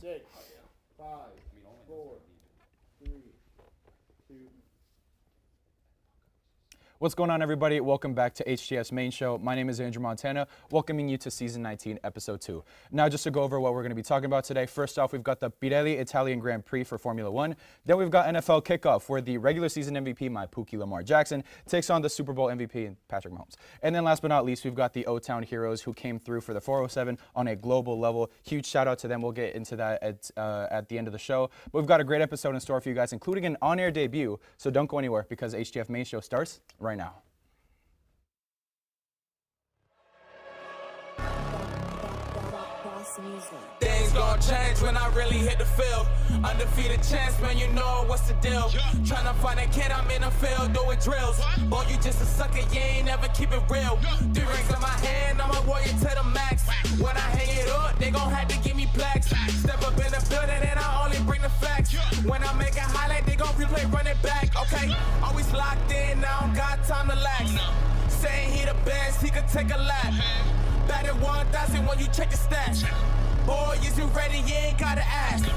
6, 5, 4, 3, 2. What's going on, everybody? Welcome back to HTF's main show. My name is Andrew Montana, welcoming you to Season 19, Episode 2. Now, just to go over what we're going to be talking about today, first off, we've got the Pirelli Italian Grand Prix for Formula One. Then we've got NFL Kickoff, where the regular season MVP, my Pookie Lamar Jackson, takes on the Super Bowl MVP, Patrick Mahomes. And then last but not least, we've got the O-Town heroes who came through for the 407 on a global level. Huge shout out to them. We'll get into that at the end of the show. But we've got a great episode in store for you guys, including an on-air debut. So don't go anywhere because HTF main show starts right now. Things gon' change when I really hit the field. Undefeated chance, man, you know what's the deal. Tryna find a kid, I'm in the field doing drills. Boy, you just a sucker, you ain't never keep it real. 3 rings in my hand, I'm a warrior to the max. When I hang it up, they gon' have to give me plaques. Step up in the building and I only bring the facts. When I make a highlight, they gon' replay, run it back, okay? Always locked in, I don't got time to lax. Saying he the best, he could take a lap. Batted 1,000 when you check the stats. Boy, is you ready? You ain't gotta ask.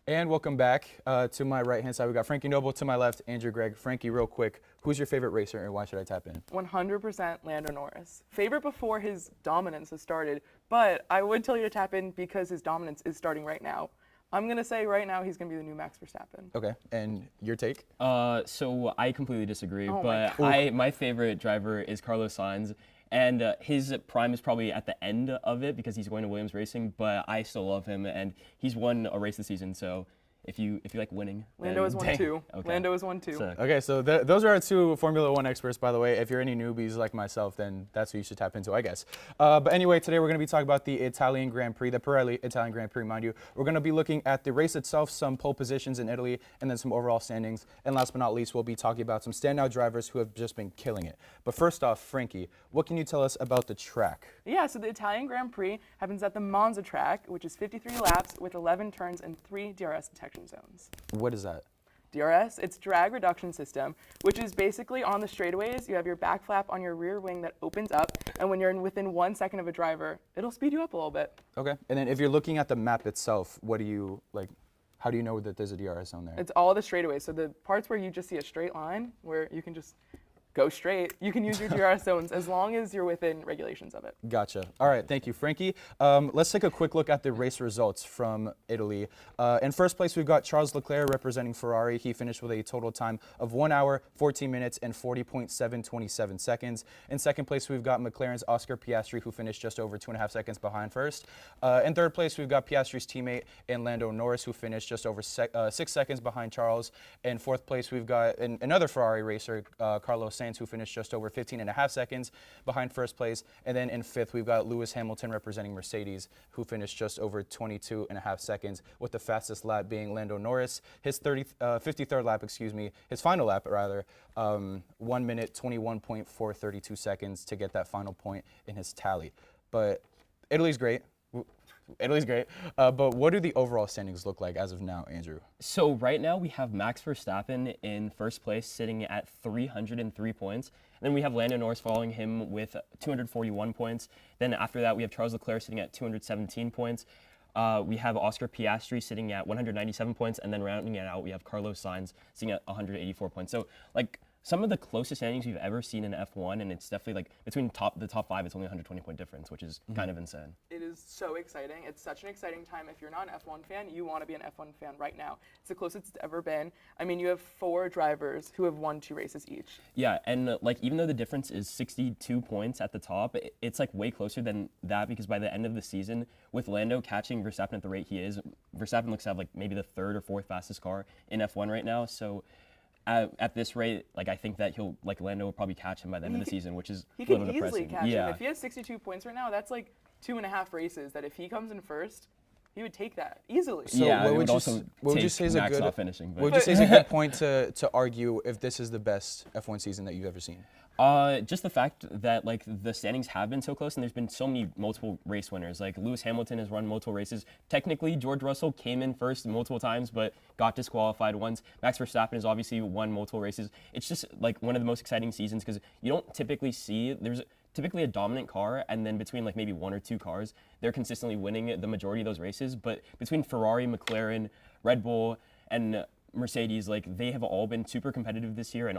And welcome back. To my right-hand side, we got Frankie Noble. To my left, Andrew Gregg. Frankie, real quick, who's your favorite racer and why should I tap in? 100% Lando Norris. Favorite before his dominance has started, but I would tell you to tap in because his dominance is starting right now. I'm going to say right now he's going to be the new Max Verstappen. Okay, and your take? So I completely disagree, Oh but my favorite driver is Carlos Sainz, and his prime is probably at the end of it because he's going to Williams Racing, but I still love him, and he's won a race this season, so if you like winning. Lando is 1-2. Okay. Lando is 1-2. Sick. Okay, so those are our two Formula One experts, by the way. If you're any newbies like myself, then that's who you should tap into, I guess. But anyway, today we're going to be talking about the Italian Grand Prix, the Pirelli Italian Grand Prix, mind you. We're going to be looking at the race itself, some pole positions in Italy, and then some overall standings. And last but not least, we'll be talking about some standout drivers who have just been killing it. But first off, Frankie, what can you tell us about the track? Yeah, so the Italian Grand Prix happens at the Monza track, which is 53 laps with 11 turns and 3 DRS detection zones. What is that? DRS, it's drag reduction system, which is basically on the straightaways, you have your back flap on your rear wing that opens up, and when you're within 1 second of a driver, it'll speed you up a little bit. Okay, and then if you're looking at the map itself, what do you, like, how do you know that there's a DRS zone there? It's all the straightaways, so the parts where you just see a straight line, where you can just go straight, you can use your DRS zones as long as you're within regulations of it. Gotcha. All right, thank you, Frankie. Let's take a quick look at the race results from Italy. In first place, we've got Charles Leclerc representing Ferrari. He finished with a total time of 1 hour, 14 minutes, and 40.727 seconds. In second place, we've got McLaren's Oscar Piastri, who finished just over 2.5 seconds behind first. In third place, we've got Piastri's teammate and Lando Norris, who finished just over 6 seconds behind Charles. In fourth place, we've got another Ferrari racer, Carlos Sainz, who finished just over 15.5 seconds behind first place. And then in fifth, we've got Lewis Hamilton representing Mercedes, who finished just over 22.5 seconds, with the fastest lap being Lando Norris. His 53rd lap, his final lap rather, 1 minute 21.432 seconds to get that final point in his tally. But Italy's great. But what do the overall standings look like as of now, Andrew? So right now we have Max Verstappen in first place, sitting at 303 points. And then we have Lando Norris following him with 241 points. Then after that, we have Charles Leclerc sitting at 217 points. We have Oscar Piastri sitting at 197 points. And then rounding it out, we have Carlos Sainz sitting at 184 points. So, like, some of the closest standings we've ever seen in F1, and it's definitely, like, between the top 5, it's only a 120-point difference, which is kind of insane. It is so exciting. It's such an exciting time. If you're not an F1 fan, you want to be an F1 fan right now. It's the closest it's ever been. I mean, you have 4 drivers who have won 2 races each. Yeah, and like even though the difference is 62 points at the top, it's like way closer than that because by the end of the season, with Lando catching Verstappen at the rate he is, Verstappen looks to have like maybe the 3rd or 4th fastest car in F1 right now. So at this rate, like I think that Lando will probably catch him by the end of the season, which is He a little can easily depressing. catch Yeah. him. If he has 62 points right now, that's like 2.5 races that if he comes in first, he would take that easily. So yeah, what it would would you also what would you take say is a Max good not finishing. But. what would you say is a good point to argue if this is the best F1 season that you've ever seen? Just the fact that like the standings have been so close and there's been so many multiple race winners. Like Lewis Hamilton has run multiple races. Technically, George Russell came in first multiple times, but got disqualified once. Max Verstappen has obviously won multiple races. It's just like one of the most exciting seasons because you don't typically see typically a dominant car, and then between like maybe one or two cars, they're consistently winning the majority of those races. But between Ferrari, McLaren, Red Bull, and Mercedes, like they have all been super competitive this year, and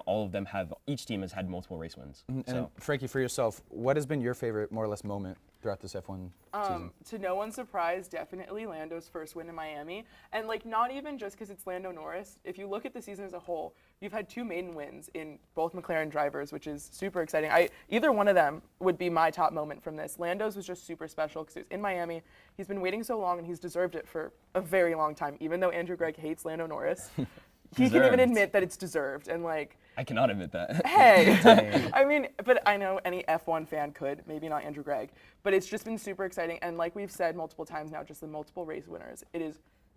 each team has had multiple race wins. And Frankie, for yourself, what has been your favorite, more or less, moment throughout this F1 season? To no one's surprise, definitely Lando's first win in Miami. And like not even just because it's Lando Norris. If you look at the season as a whole, you've had 2 maiden wins in both McLaren drivers, which is super exciting. Either one of them would be my top moment from this. Lando's was just super special because it was in Miami. He's been waiting so long and he's deserved it for a very long time. Even though Andrew Gregg hates Lando Norris, he can even admit that it's deserved. And like, I cannot admit that. hey, I mean, but I know any F1 fan could, maybe not Andrew Gregg, but it's just been super exciting. And like we've said multiple times now, just the multiple race winners,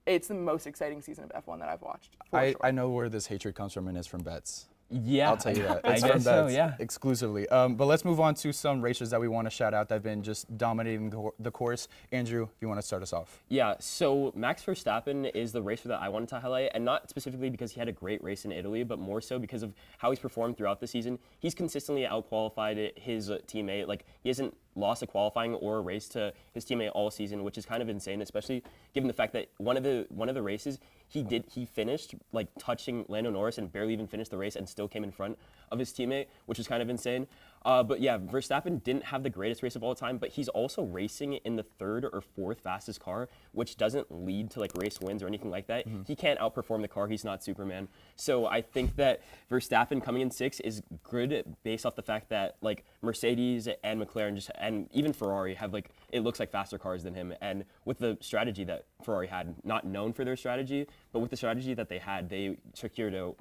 it's the most exciting season of F1 that I've watched. I know where this hatred comes from, and it's from bets. Yeah, I'll tell you that. I It's guess from so, bets yeah. exclusively. But let's move on to some racers that we want to shout out that have been just dominating the course. Andrew, if you want to start us off. Yeah, so Max Verstappen is the racer that I wanted to highlight, and not specifically because he had a great race in Italy, but more so because of how he's performed throughout the season. He's consistently outqualified his teammate. Like, he hasn't lost a qualifying or a race to his teammate all season, which is kind of insane, especially given the fact that one of the races he finished like touching Lando Norris and barely even finished the race and still came in front of his teammate, which is kind of insane. But yeah, Verstappen didn't have the greatest race of all time, but he's also racing in the 3rd or 4th fastest car, which doesn't lead to like race wins or anything like that. He can't outperform the car. He's not Superman. So I think that Verstappen coming in 6th is good based off the fact that like Mercedes and McLaren and even Ferrari have like, it looks like faster cars than him. And with the strategy that Ferrari had, not known for their strategy, but with the strategy that they had, they secured a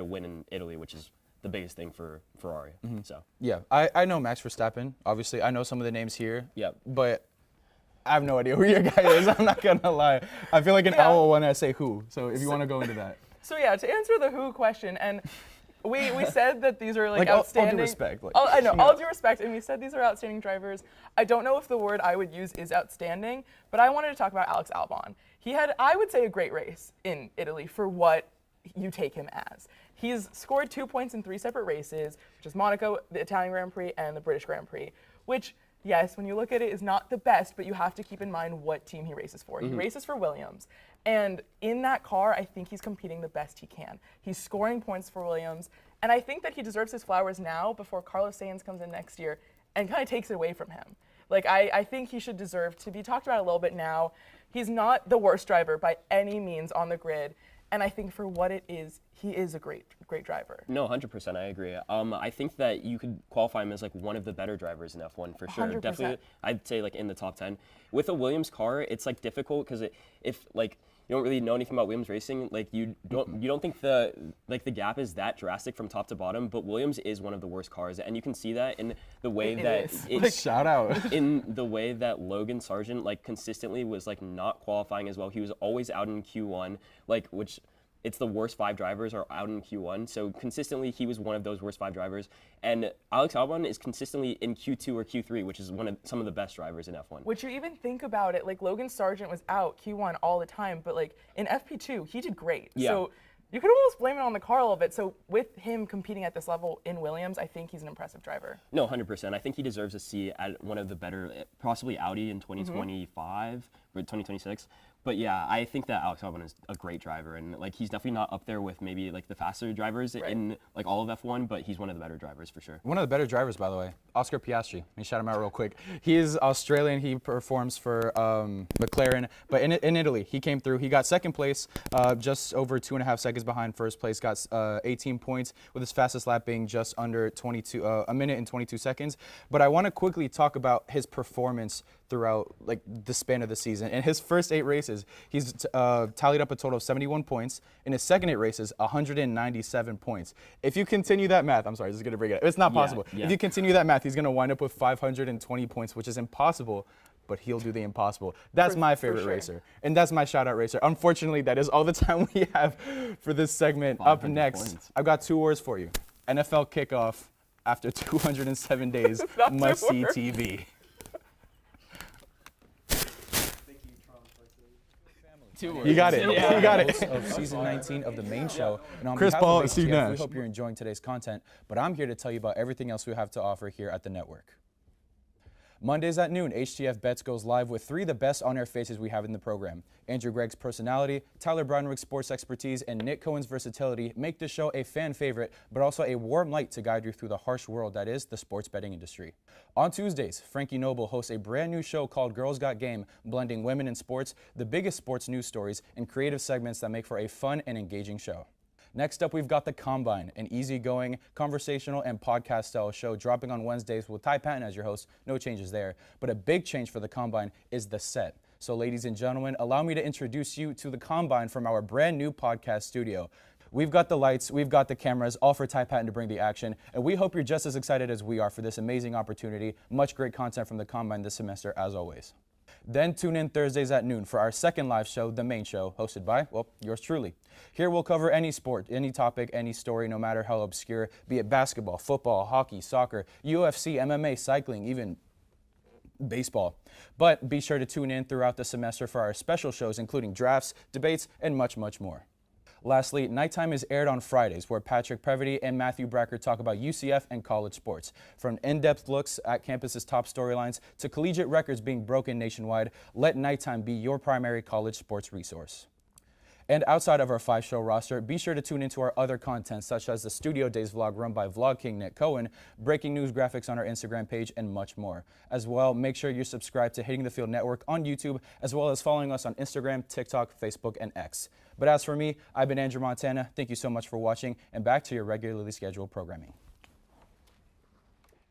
win in Italy, which is the biggest thing for Ferrari. So Yeah, I know Max Verstappen. Obviously, I know some of the names here. Yeah. But I have no idea who your guy is. I'm not going to lie. I feel like an owl when I say who. So if you want to go into that. So yeah, to answer the who question, and we said that these are like All outstanding. due respect. Like, I know, all due respect, and we said these are outstanding drivers. I don't know if the word I would use is outstanding, but I wanted to talk about Alex Albon. He had, I would say, a great race in Italy for what you take him as. He's scored 2 points in 3 separate races, which is Monaco, the Italian Grand Prix, and the British Grand Prix, which, yes, when you look at it, is not the best, but you have to keep in mind what team he races for. He races for Williams, and in that car, I think he's competing the best he can. He's scoring points for Williams, and I think that he deserves his flowers now before Carlos Sainz comes in next year and kind of takes it away from him. Like, I think he should deserve to be talked about a little bit now. He's not the worst driver by any means on the grid, and I think for what it is, he is a great driver. No, 100%, I agree. I think that you could qualify him as like one of the better drivers in F1 for sure. 100%. Definitely, I'd say like in the top 10. With a Williams car, it's like difficult because if like you don't really know anything about Williams racing, like you don't think the gap is that drastic from top to bottom. But Williams is one of the worst cars, and you can see that in the way shout out. in the way that Logan Sargent like consistently was like not qualifying as well. He was always out in Q1, like which. It's the worst 5 drivers are out in Q1. So consistently, he was one of those worst 5 drivers. And Alex Albon is consistently in Q2 or Q3, which is some of the best drivers in F1. Which you even think about it, like Logan Sargent was out Q1 all the time, but like in FP2, he did great. Yeah. So you could almost blame it on the car a little bit. So with him competing at this level in Williams, I think he's an impressive driver. No, 100%. I think he deserves a seat at one of the better, possibly Audi in 2025 or 2026. But yeah, I think that Alex Albon is a great driver, and like he's definitely not up there with maybe like the faster drivers in like all of F1, but he's one of the better drivers for sure. One of the better drivers, by the way, Oscar Piastri. Let me shout him out real quick. He is Australian. He performs for McLaren, but in Italy, he came through. He got 2nd place, just over 2.5 seconds behind first place. Got 18 points with his fastest lap being just under 22, a minute and 22 seconds. But I want to quickly talk about his performance throughout like the span of the season. In his first 8 races, he's tallied up a total of 71 points. In his second 8 races, 197 points. If you continue that math, I'm sorry, this is going to bring it up. It's not possible. Yeah. If you continue that math, he's going to wind up with 520 points, which is impossible, but he'll do the impossible. That's my favorite racer, and that's my shout-out racer. Unfortunately, that is all the time we have for this segment. Up next, points. I've got 2 words for you. NFL kickoff after 207 days, must-see TV. 2 words. You got it. Yeah. You got it. Of season 19 of the main show. And on Chris behalf Paul of and Steve HTF, we Nash. hope you're enjoying today's content. But I'm here to tell you about everything else we have to offer here at the network. Mondays at noon, HTF Bets goes live with 3 of the best on-air faces we have in the program. Andrew Gregg's personality, Tyler Brownrick's sports expertise, and Nick Cohen's versatility make this show a fan favorite, but also a warm light to guide you through the harsh world that is the sports betting industry. On Tuesdays, Frankie Noble hosts a brand new show called Girls Got Game, blending women in sports, the biggest sports news stories, and creative segments that make for a fun and engaging show. Next up, we've got The Combine, an easygoing, conversational, and podcast-style show dropping on Wednesdays with Ty Patton as your host. No changes there. But a big change for The Combine is the set. So ladies and gentlemen, allow me to introduce you to The Combine from our brand new podcast studio. We've got the lights, we've got the cameras, all for Ty Patton to bring the action, and we hope you're just as excited as we are for this amazing opportunity. Much great content from The Combine this semester, as always. Then tune in Thursdays at noon for our second live show, The Main Show, hosted by, well, yours truly. Here we'll cover any sport, any topic, any story, no matter how obscure, be it basketball, football, hockey, soccer, UFC, MMA, cycling, even baseball. But be sure to tune in throughout the semester for our special shows, including drafts, debates, and much, much more. Lastly, Nighttime is aired on Fridays, where Patrick Previty and Matthew Bracker talk about UCF and college sports. From in-depth looks at campus's top storylines to collegiate records being broken nationwide, let Nighttime be your primary college sports resource. And outside of our 5-show roster, be sure to tune into our other content, such as the Studio Days vlog run by Vlog King Nick Cohen, breaking news graphics on our Instagram page, and much more. As well, make sure you're subscribed to Hitting the Field Network on YouTube, as well as following us on Instagram, TikTok, Facebook, and X. But as for me, I've been Andrew Montana. Thank you so much for watching, and back to your regularly scheduled programming.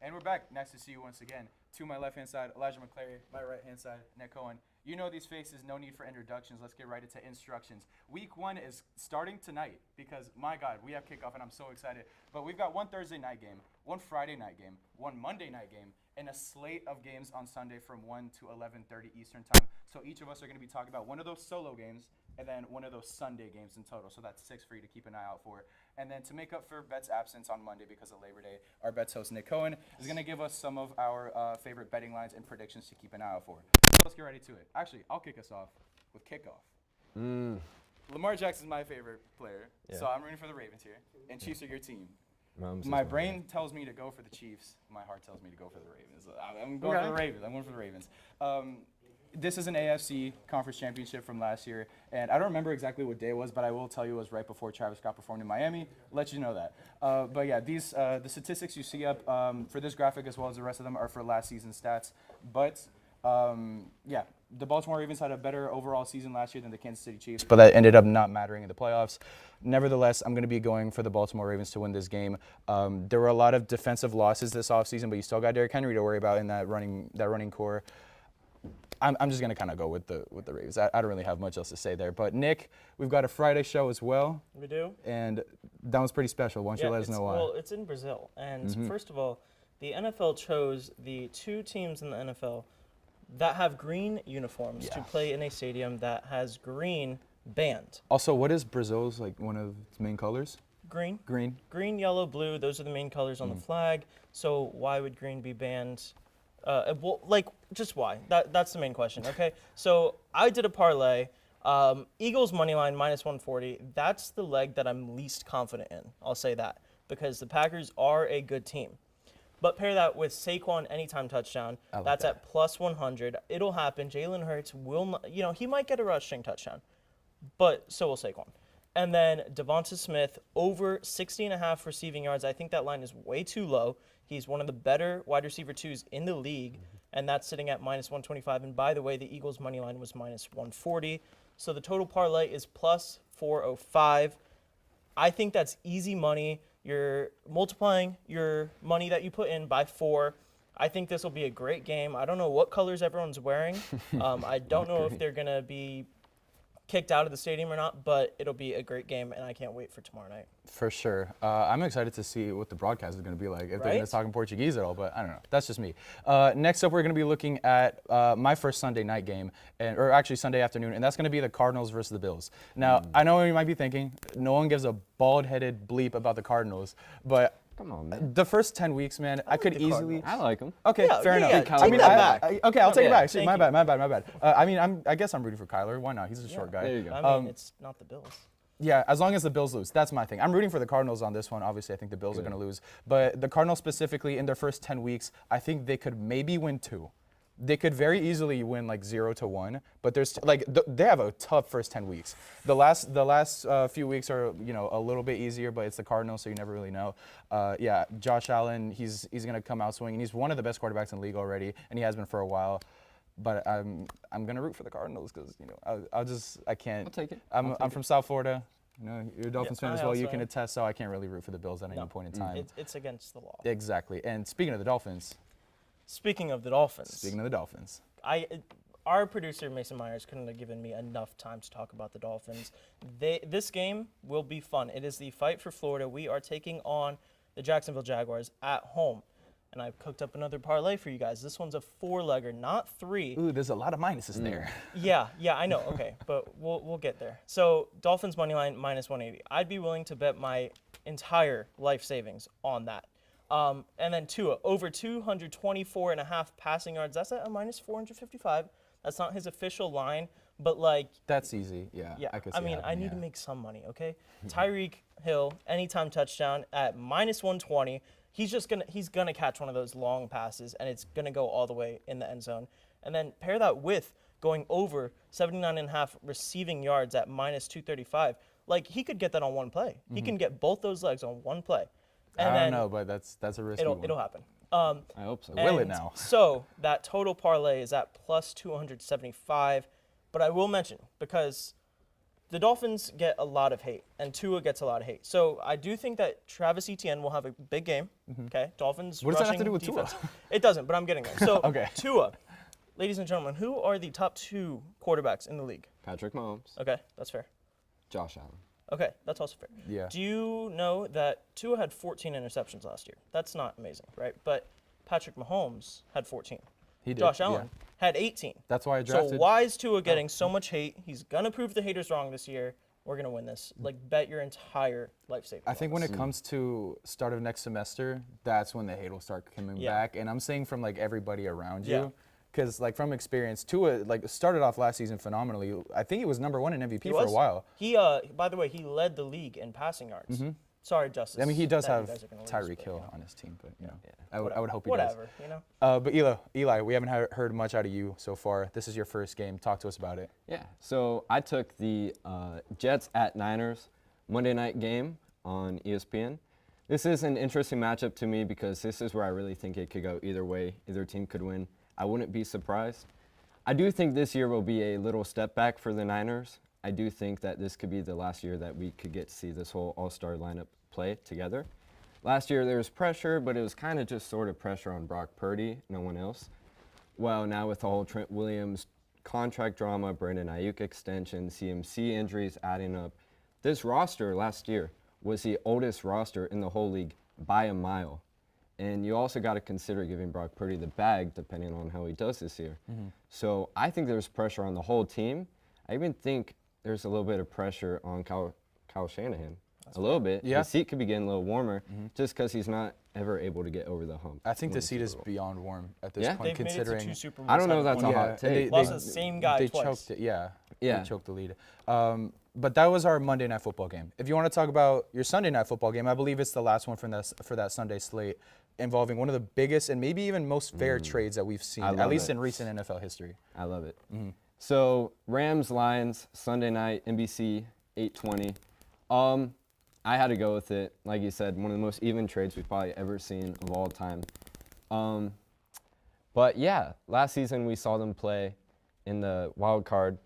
And we're back. Nice to see you once again. To my left-hand side, Elijah McClary. My right-hand side, Nick Cohen. You know these faces, no need for introductions. Let's get right into instructions. Week 1 is starting tonight because, my God, we have kickoff and I'm so excited. But we've got one Thursday night game, one Friday night game, one Monday night game, and a slate of games on Sunday from 1 to 11:30 Eastern time. So each of us are going to be talking about one of those solo games and then one of those Sunday games in total. So that's 6 for you to keep an eye out for. And then to make up for Bet's absence on Monday because of Labor Day, our Bet's host, Nick Cohen, is going to give us some of our favorite betting lines and predictions to keep an eye out for. So let's get ready to it. Actually, I'll kick us off with kickoff. Lamar Jackson's my favorite player, so I'm rooting for the Ravens here. And Chiefs are your team. My brain tells me to go for the Chiefs. My heart tells me to go for the Ravens. I'm going for the Ravens. I'm going for the Ravens. This is an AFC Conference Championship from last year, and I don't remember exactly what day it was, but I will tell you it was right before Travis Scott performed in Miami. Let you know that. But yeah, these the statistics you see up for this graphic as well as the rest of them are for last season's stats. But yeah, the Baltimore Ravens had a better overall season last year than the Kansas City Chiefs, but that ended up not mattering in the playoffs. Nevertheless, I'm going to be going for the Baltimore Ravens to win this game. There were a lot of defensive losses this offseason, but you still got Derrick Henry to worry about in that running core. I'm just going to kind of go with the Ravens. I don't really have much else to say there. But, Nick, we've got a Friday show as well. We do. And that was pretty special. Why don't you let us know why? Well, it's in Brazil. And first of all, the NFL chose the 2 teams in the NFL that have green uniforms to play in a stadium that has green banned. Also, what is Brazil's, like, one of its main colors? Green. Green. Green, yellow, blue. Those are the main colors on the flag. So why would green be banned? Well, like, just why? That's the main question, okay? So I did a parlay. Eagles money line -140. That's the leg that I'm least confident in. I'll say that because the Packers are a good team. But pair that with Saquon anytime touchdown. That's at +100. It'll happen. Jalen Hurts will not, he might get a rushing touchdown, but so will Saquon. And then Devonta Smith over 60.5 receiving yards. I think that line is way too low. He's one of the better wide receiver 2s in the league, and that's sitting at -125. And by the way, the Eagles' money line was -140. So the total parlay is +405. I think that's easy money. You're multiplying your money that you put in by 4. I think this will be a great game. I don't know what colors everyone's wearing. I don't know if they're going to be kicked out of the stadium or not, but it'll be a great game, and I can't wait for tomorrow night. For sure. I'm excited to see what the broadcast is going to be like, if they're going to talk in Portuguese at all, but I don't know. That's just me. Next up, we're going to be looking at my first Sunday night game, or actually Sunday afternoon, and that's going to be the Cardinals versus the Bills. Now, I know what you might be thinking, no one gives a bald-headed bleep about the Cardinals, but Come on, man. The first 10 weeks, man, I could the easily. I like him. Okay, Yeah, fair yeah, enough. yeah, I take mean, that back. okay, I'll take it Yeah, back. Shit, thank my you. bad, my bad. I mean, I guess I'm rooting for Kyler. Why not? He's a short guy. There you go. I mean, it's not the Bills. Yeah, as long as the Bills lose. That's my thing. I'm rooting for the Cardinals on this one. Obviously, I think the Bills are going to lose. But the Cardinals specifically, in their first 10 weeks, I think they could maybe win 2. They could very easily win like 0-1, but there's like they have a tough first 10 weeks. The last few weeks are a little bit easier, but it's the Cardinals, so you never really know. Yeah, Josh Allen, he's gonna come out swinging. He's one of the best quarterbacks in the league already, and he has been for a while. But I'm gonna root for the Cardinals because I can't. I'll take it. I'm from South Florida. You're a Dolphins fan I as well. You also can am. attest. So I can't really root for the Bills at any point in time. It's against the law. Exactly. And speaking of the Dolphins, Speaking of the Dolphins, our producer Mason Myers couldn't have given me enough time to talk about the Dolphins. This game will be fun. It is the fight for Florida. We are taking on the Jacksonville Jaguars at home. And I've cooked up another parlay for you guys. This one's a 4-legger, not 3. ooh, there's a lot of minuses there. Yeah, I know. Okay, but we'll get there. So Dolphins money line minus 180. I'd be willing to bet my entire life savings on that. And then Tua over 224.5 passing yards. That's at a minus 455. That's not his official line, but like. That's easy. Yeah. Yeah, I could see I happening, need to yeah. make some money. Okay, Tyreek Hill anytime touchdown at minus 120. He's gonna catch one of those long passes, and it's gonna go all the way in the end zone. And then pair that with going over 79.5 receiving yards at minus 235. Like he could get that on one play. He can get both those legs on one play. And I then don't know, but that's a risky one. it'll happen. I hope so. Will it And now? So that total parlay is at plus 275. But I will mention, because the Dolphins get a lot of hate, and Tua gets a lot of hate. So I do think that Travis Etienne will have a big game. Okay, Dolphins. What does that have to rushing do with Tua? defense. It doesn't, but I'm getting there. So Okay. Tua, ladies and gentlemen, who are the top 2 quarterbacks in the league? Patrick Mahomes, Okay, that's fair. Josh Allen. Okay, that's also fair. Yeah. Do you know that Tua had 14 interceptions last year? That's not amazing, right? But Patrick Mahomes had 14. He did. Josh yeah. Allen had 18. That's why I So drafted. why is Tua getting so much hate? He's gonna prove the haters wrong this year. We're gonna win this. Like, bet your entire life savings. I think when it comes to start of next semester, that's when the hate will start coming Yeah. back. And I'm saying from like everybody around Yeah. you. Because like from experience, Tua like started off last season phenomenally. I think he was #1 in MVP for a while. He by the way, he led the league in passing yards. Sorry, Justice. I mean, he does that you have guys are gonna lose, Tyreek but, Hill you know. on his team, but I would hope he Whatever, does. you know. But Eli, we haven't heard much out of you so far. This is your first game. Talk to us about it. Yeah. So I took the Jets at Niners Monday night game on ESPN. This is an interesting matchup to me because this is where I really think it could go either way. Either team could win. I wouldn't be surprised. I do think this year will be a little step back for the Niners. I do think that this could be the last year that we could get to see this whole all-star lineup play together. Last year there was pressure, but it was kind of just sort of pressure on Brock Purdy, no one else. Well, now with the whole Trent Williams contract drama, Brandon Ayuk extension, CMC injuries adding up, this roster last year was the oldest roster in the whole league by a mile. And you also got to consider giving Brock Purdy the bag depending on how he does this year. So I think there's pressure on the whole team. I even think there's a little bit of pressure on Kyle Shanahan. A little bit. Yeah. His seat could be getting a little warmer just because he's not ever able to get over the hump. I think the Win seat is Super Bowl. beyond warm at this Yeah? point, They've made it considering to 2 Super Bowls. I don't know if that's a haven't hot won. take. Lost the same guy they twice. choked it. Yeah. Yeah. They choked the lead. But that was our Monday Night Football game. If you want to talk about your Sunday Night Football game, I believe it's the last one for that Sunday slate, involving one of the biggest and maybe even most fair trades that we've seen, I at love least it. in recent NFL history. I love it. So Rams Lions Sunday night NBC 8:20. I had to go with it. Like you said, one of the most even trades we've probably ever seen of all time. But yeah, last season we saw them play in the wild card,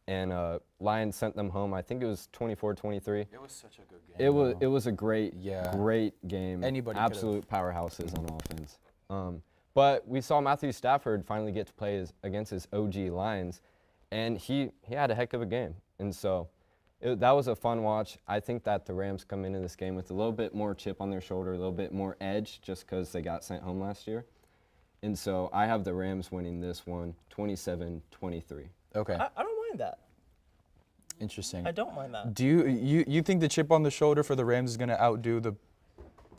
and Lions sent them home. I think it was 24-23. It was such a good game. It was a great game. Anybody could've. Absolute powerhouses on offense. But we saw Matthew Stafford finally get to play against his OG Lions, and he had a heck of a game. And so that was a fun watch. I think that the Rams come into this game with a little bit more chip on their shoulder, a little bit more edge, just because they got sent home last year. And so I have the Rams winning this one 27-23. Okay. I don't mind that. Interesting. I don't mind that. Do you think the chip on the shoulder for the Rams is going to outdo the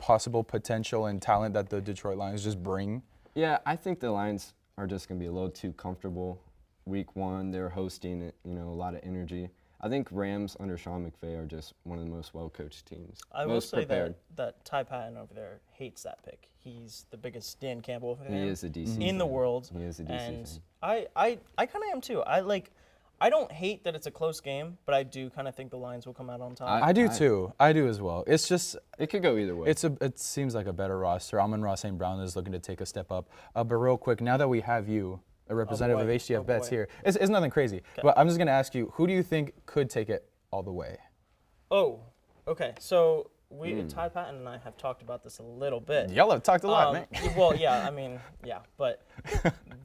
possible potential and talent that the Detroit Lions just bring? Yeah, I think the Lions are just going to be a little too comfortable. Week 1, they're hosting it, a lot of energy. I think Rams under Sean McVay are just one of the most well-coached teams. I will most say prepared. that Ty Patton over there hates that pick. He's the biggest Dan Campbell fan He is a DC in the fan. world. He is a DC and fan. I kind of am too. I don't hate that it's a close game, but I do kind of think the Lions will come out on top. I do too. I do as well. It's just It could go either way. it seems like a better roster. Amon-Ra St. Brown is looking to take a step up. But real quick, now that we have you, a representative of HTF Bets here, it's nothing crazy. But I'm just going to ask you, who do you think could take it all the way? Oh, okay. So Ty Patton and I have talked about this a little bit. Y'all have talked a lot, man. Well, yeah, I mean, yeah, but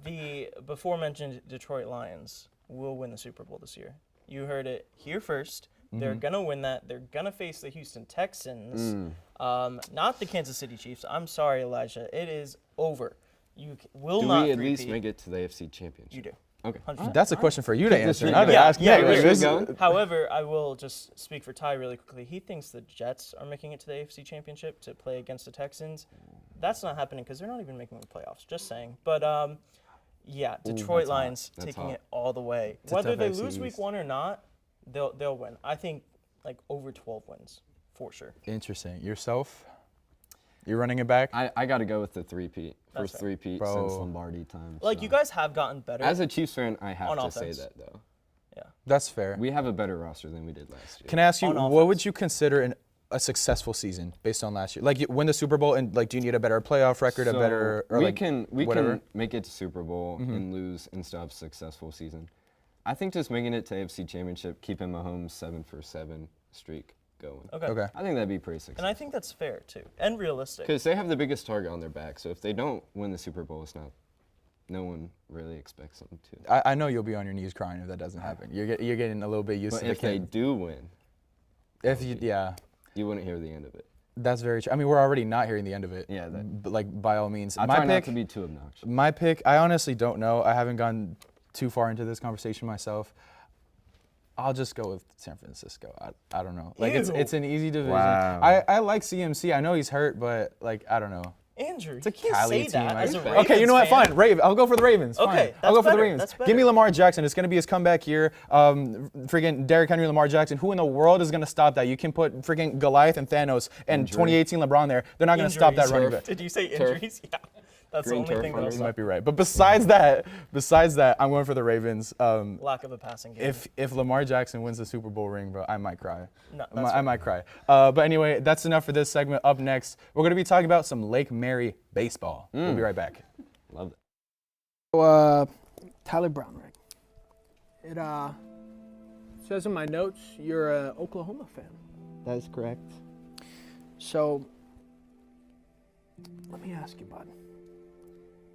the before mentioned Detroit Lions will win the Super Bowl this year. You heard it here first. They're gonna win that. They're gonna face the Houston Texans, not the Kansas City Chiefs. I'm sorry, Elijah. It is over. You will Do not. we at least three-peat. make it to the AFC Championship? You do. Okay. 100%. That's a question for you to answer. Not to Yeah, ask me. yeah, Like, yeah, this- going. However, I will just speak for Ty really quickly. He thinks the Jets are making it to the AFC Championship to play against the Texans. That's not happening because they're not even making the playoffs. Just saying. But yeah, Detroit that's hot. Lions That's taking hot. it all the way. a Whether tough they AFC lose Week East. 1 or not, they'll win. I think like over 12 wins for sure. Interesting. Yourself? You're running it back? I got to go with the three-peat. That's First fair. three-peat Bro. since Lombardi times. Like so. you guys have gotten better. As a Chiefs fan, I have On to say offense. that, though. That's fair. We have a better roster than we did last year. Can I ask you, On what offense. would you consider a successful season based on last year? Like, you win the Super Bowl, and like, do you need a better playoff record, a So better, or we like, can whatever? make it to Super Bowl and lose and still have a successful season. I think just making it to AFC Championship, keeping Mahomes' 7-for-7 streak going. Okay. Okay. I think that'd be pretty And successful. I think that's fair too and realistic. Because they have the biggest target on their back, so if they don't win the Super Bowl, no one really expects them to. I know you'll be on your knees crying if that doesn't happen. You're getting a little bit used But to the if they kid. do win, Yeah, you wouldn't hear the end of it. that's very true. I mean, we're already not hearing the end of it. Yeah, But like, by all means. I try not to be too obnoxious. My pick, I honestly don't know. I haven't gone too far into this conversation myself. I'll just go with San Francisco. I don't know. Like, Ew. it's an easy division. Wow. I like CMC. I know he's hurt, but like, I don't know. Andrew, It's a you can't Cali say team. that as a Okay, you know what? Ravens fan. Fine. I'll go for the Ravens. Fine. Okay, I'll go that's for the better, Ravens. that's Give me better. Lamar Jackson. It's going to be his comeback year. Freaking Derrick Henry, Lamar Jackson. Who in the world is going to stop that? You can put freaking Goliath and Thanos and Injury. 2018 LeBron there. They're not going to stop that Injuries. running back. Did you say Turf. injuries? Yeah. That's Green the only turf thing under that'll You you. might stop. be right. But besides that, I'm going for the Ravens. Lack of a passing game. If Lamar Jackson wins the Super Bowl ring, bro, I might cry. No, I that's might cry. But anyway, that's enough for this segment. Up next, we're going to be talking about some Lake Mary baseball. We'll be right back. Love it. So, Tyler Brown, right? It says in my notes you're an Oklahoma fan. That is correct. So, let me ask you, bud.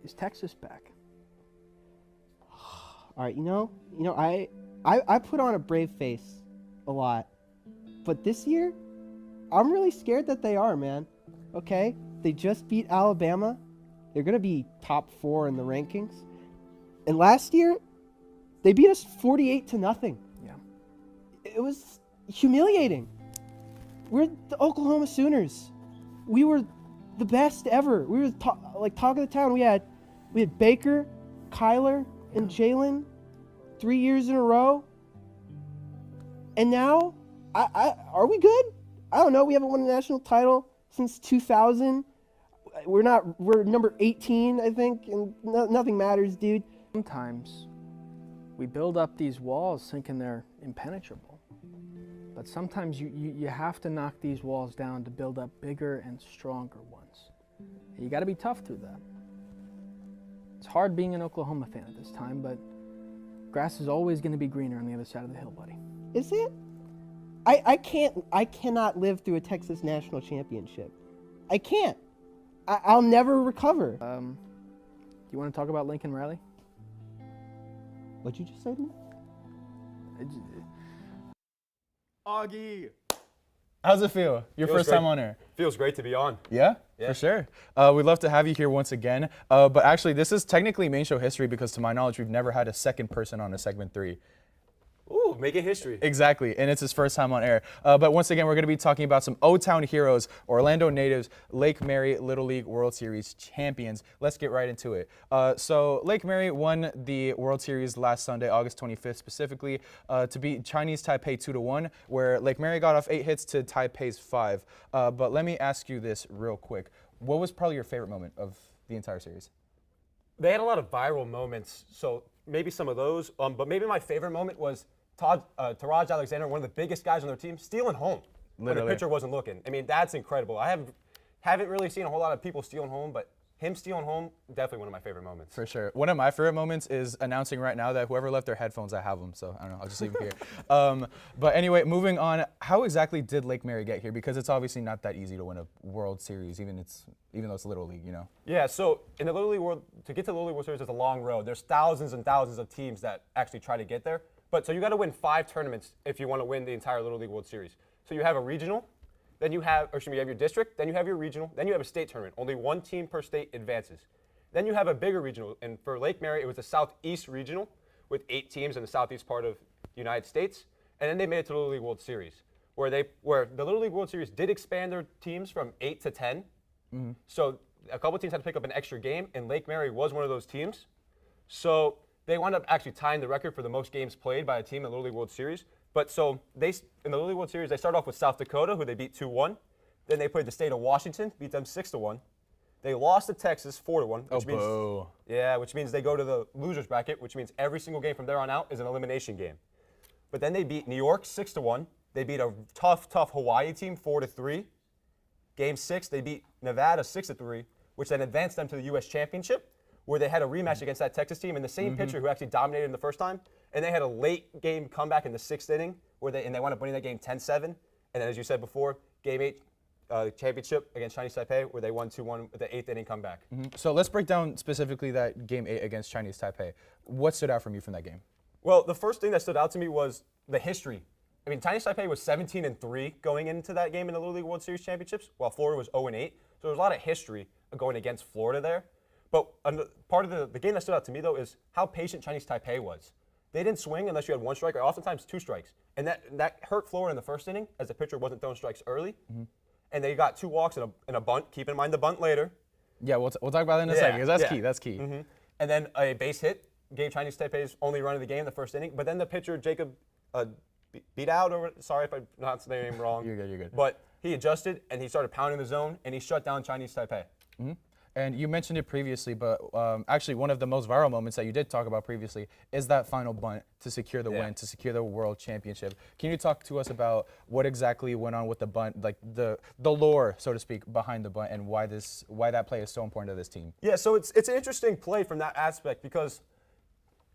Is Texas back? All right, I put on a brave face a lot, but this year, I'm really scared that they are, man. Okay, they just beat Alabama. They're gonna be top 4 in the rankings. And last year, they beat us 48-0. Yeah. It was humiliating. We're the Oklahoma Sooners. We were the best ever. We were talk of the town. We had Baker, Kyler, and Jalen 3 years in a row. And now, are we good? I don't know. We haven't won a national title since 2000. We're number 18, I think, and nothing matters, dude. Sometimes we build up these walls thinking they're impenetrable. But sometimes you have to knock these walls down to build up bigger and stronger ones. And you got to be tough through that. It's hard being an Oklahoma fan at this time, but grass is always going to be greener on the other side of the hill, buddy. Is it? I cannot live through a Texas national championship. I can't. I'll never recover. Do you want to talk about Lincoln Riley? What'd you just say to me? Augie, how's it feel? Your Feels first great. time on air. Feels great to be on. Yeah, for sure. We'd love to have you here once again. But actually, this is technically main show history because, to my knowledge, we've never had a second person on a segment 3. Ooh, making history. Exactly, and it's his first time on air. But once again, we're going to be talking about some O-Town heroes, Orlando natives, Lake Mary Little League World Series champions. Let's get right into it. So Lake Mary won the World Series last Sunday, August 25th, specifically to beat Chinese Taipei 2-1, where Lake Mary got off 8 hits to Taipei's 5. But let me ask you this real quick. What was probably your favorite moment of the entire series? They had a lot of viral moments, so maybe some of those. But maybe my favorite moment was Taraj Alexander, one of the biggest guys on their team, stealing home when the pitcher wasn't looking. I mean, that's incredible. I haven't really seen a whole lot of people stealing home, but him stealing home, definitely one of my favorite moments. For sure. One of my favorite moments is announcing right now that whoever left their headphones, I have them. So I don't know, I'll just leave them here. But anyway, moving on, how exactly did Lake Mary get here? Because it's obviously not that easy to win a World Series, even though it's Little League, you know? Yeah, so in the Little League World, to get to the Little League World Series is a long road. There's thousands and thousands of teams that actually try to get there. But so you got to win 5 tournaments if you want to win the entire Little League World Series. So you have a regional, then you have your district, then you have your regional, then you have a state tournament. Only 1 team per state advances. Then you have a bigger regional, and for Lake Mary, it was the Southeast Regional with 8 teams in the southeast part of the United States, and then they made it to the Little League World Series, where the Little League World Series did expand their teams from 8 to 10. Mm-hmm. So a couple teams had to pick up an extra game, and Lake Mary was one of those teams. So they wound up actually tying the record for the most games played by a team in the Little League World Series. But so in the Little League World Series, they started off with South Dakota, who they beat 2-1. Then they played the state of Washington, beat them 6-1. They lost to Texas 4-1, which means they go to the losers bracket, which means every single game from there on out is an elimination game. But then they beat New York 6-1. They beat a tough Hawaii team 4-3. Game 6, they beat Nevada 6-3, which then advanced them to the U.S. Championship, where they had a rematch against that Texas team and the same pitcher who actually dominated in the first time. And they had a late game comeback in the 6th inning, where they wound up winning that game 10-7. And then, as you said before, Game 8. Championship against Chinese Taipei, where they won 2-1 with the 8th inning comeback. Mm-hmm. So let's break down specifically that Game 8 against Chinese Taipei. What stood out from you from that game? Well, the first thing that stood out to me was the history. I mean, Chinese Taipei was 17-3 going into that game in the Little League World Series Championships, while Florida was 0-8. So there was a lot of history going against Florida there. But part of the game that stood out to me, though, is how patient Chinese Taipei was. They didn't swing unless you had 1 strike, or oftentimes 2 strikes. And that hurt Florida in the first inning, as the pitcher wasn't throwing strikes early. Mm-hmm. And they got 2 walks and a bunt. Keep in mind the bunt later. Yeah, we'll talk about that in a second, because that's key. That's key. Mm-hmm. And then a base hit gave Chinese Taipei's only run of the game in the first inning. But then the pitcher, Jacob, beat out, or sorry if I pronounced the name wrong. You're good. But he adjusted, and he started pounding the zone, and he shut down Chinese Taipei. Mm-hmm. And you mentioned it previously, but actually one of the most viral moments that you did talk about previously is that final bunt to secure the win, to secure the World Championship. Can you talk to us about what exactly went on with the bunt, like the lore, so to speak, behind the bunt, and why that play is so important to this team? Yeah, so it's an interesting play from that aspect, because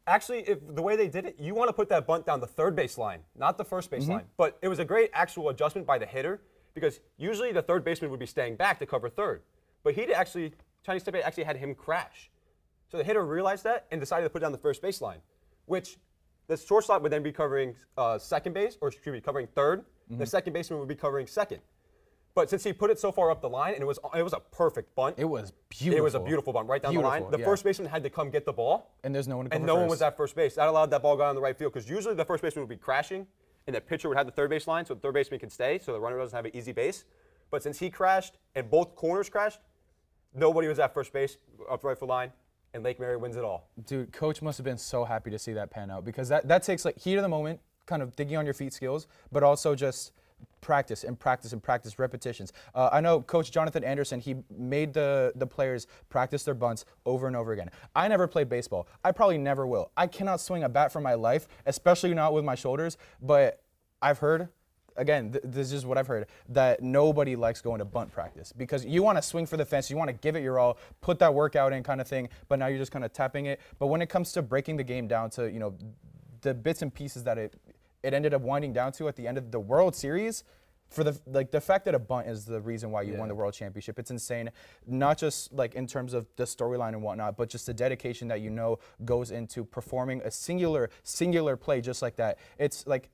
actually, if the way they did it, you want to put that bunt down the third base line, not the first base line. But it was a great actual adjustment by the hitter, because usually the third baseman would be staying back to cover third. But Chinese Taipei actually had him crash. So the hitter realized that and decided to put it down the first base line, which the shortstop would then be covering second base, or excuse me, covering third. The second baseman would be covering second. But since he put it so far up the line, and it was a perfect bunt. It was beautiful. It was a beautiful bunt right down the line. The first baseman had to come get the ball. And there's no one to cover And no one was at first base. That allowed that ball to go on the right field, because usually the first baseman would be crashing, and the pitcher would have the third base line, so the third baseman can stay, so the runner doesn't have an easy base. But since he crashed and both corners crashed, nobody was at first base, up the right field line, and Lake Mary wins it all. Dude, coach must have been so happy to see that pan out, because that takes like heat of the moment, kind of thinking on your feet skills, but also just practice, repetitions. I know Coach Jonathan Anderson, he made the players practice their bunts over and over again. I never played baseball. I probably never will. I cannot swing a bat for my life, especially not with my shoulders, but I've heard, again, this is what I've heard, that nobody likes going to bunt practice, because you want to swing for the fence, you want to give it your all, put that workout in kind of thing, but now you're just kind of tapping it. But when it comes to breaking the game down to, you know, the bits and pieces that it ended up winding down to at the end of the World Series, for the fact that a bunt is the reason why you won the World Championship, it's insane. Not just like in terms of the storyline and whatnot, but just the dedication that you know goes into performing a singular play just like that. It's like,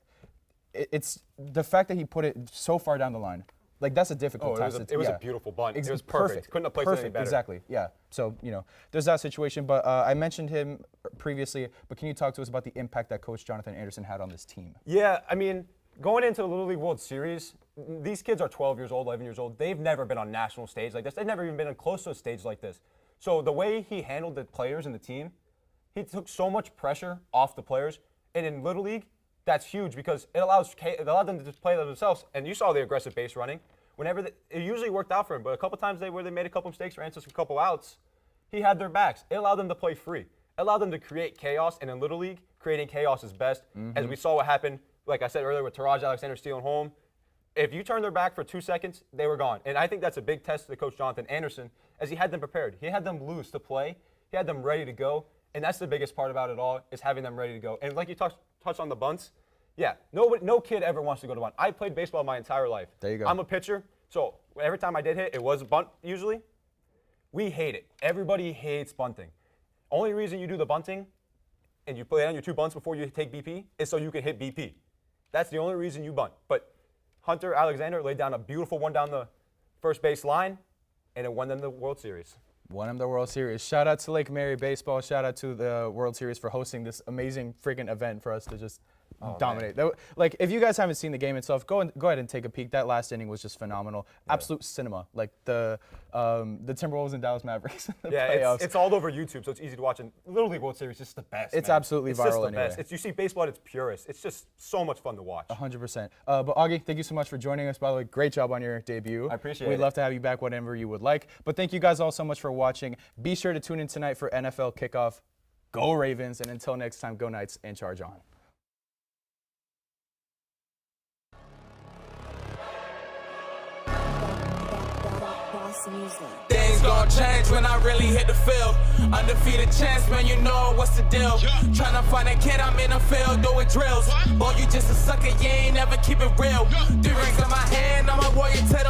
it's the fact that he put it so far down the line. Like that's a difficult task. It was a beautiful bunt. It was perfect. Couldn't have placed it any better. Exactly. Yeah. So there's that situation. But I mentioned him previously. But can you talk to us about the impact that Coach Jonathan Anderson had on this team? Yeah, I mean, going into the Little League World Series, these kids are 12 years old, 11 years old. They've never been on national stage like this. They've never even been close to a stage like this. So the way he handled the players and the team, he took so much pressure off the players. And in Little League, that's huge because it allowed them to just play themselves. And you saw the aggressive base running. It usually worked out for him, but a couple times where they made a couple mistakes or answered a couple outs, he had their backs. It allowed them to play free. It allowed them to create chaos. And in Little League, creating chaos is best. As we saw what happened, like I said earlier, with Taraj Alexander stealing home. If you turned their back for 2 seconds, they were gone. And I think that's a big test to Coach Jonathan Anderson, as he had them prepared. He had them loose to play. He had them ready to go. And that's the biggest part about it all, is having them ready to go. And like you touched on the bunts, yeah, no kid ever wants to go to bunt. I played baseball my entire life. There you go. I'm a pitcher, so every time I did hit, it was a bunt usually. We hate it. Everybody hates bunting. Only reason you do the bunting and you play on your 2 bunts before you take BP is so you can hit BP. That's the only reason you bunt. But Hunter Alexander laid down a beautiful one down the first base line, and it won them the World Series. Won him the World Series. Shout out to Lake Mary Baseball. Shout out to the World Series for hosting this amazing freaking event for us to just dominate. Like, if you guys haven't seen the game itself, go ahead and take a peek. That last inning was just phenomenal. Absolute cinema. Like the Timberwolves and Dallas Mavericks in the playoffs. It's all over YouTube, so it's easy to watch. And Little League World Series is just the best. It's man. absolutely it's viral just the anyway. Best. You see baseball at its purest. It's just so much fun to watch. 100%. But Augie, thank you so much for joining us. By the way, great job on your debut. I appreciate it. We'd love to have you back whenever you would like. But thank you guys all so much for watching. Be sure to tune in tonight for NFL Kickoff. Go Ravens, and until next time, go Knights and charge on. Things gon' change when I really hit the field. Undefeated champs, man, you know what's the deal. Tryna find a kid, I'm in the field doing drills. Boy, you just a sucker, you ain't never keep it real. 3 rings in my hand, I'm a warrior to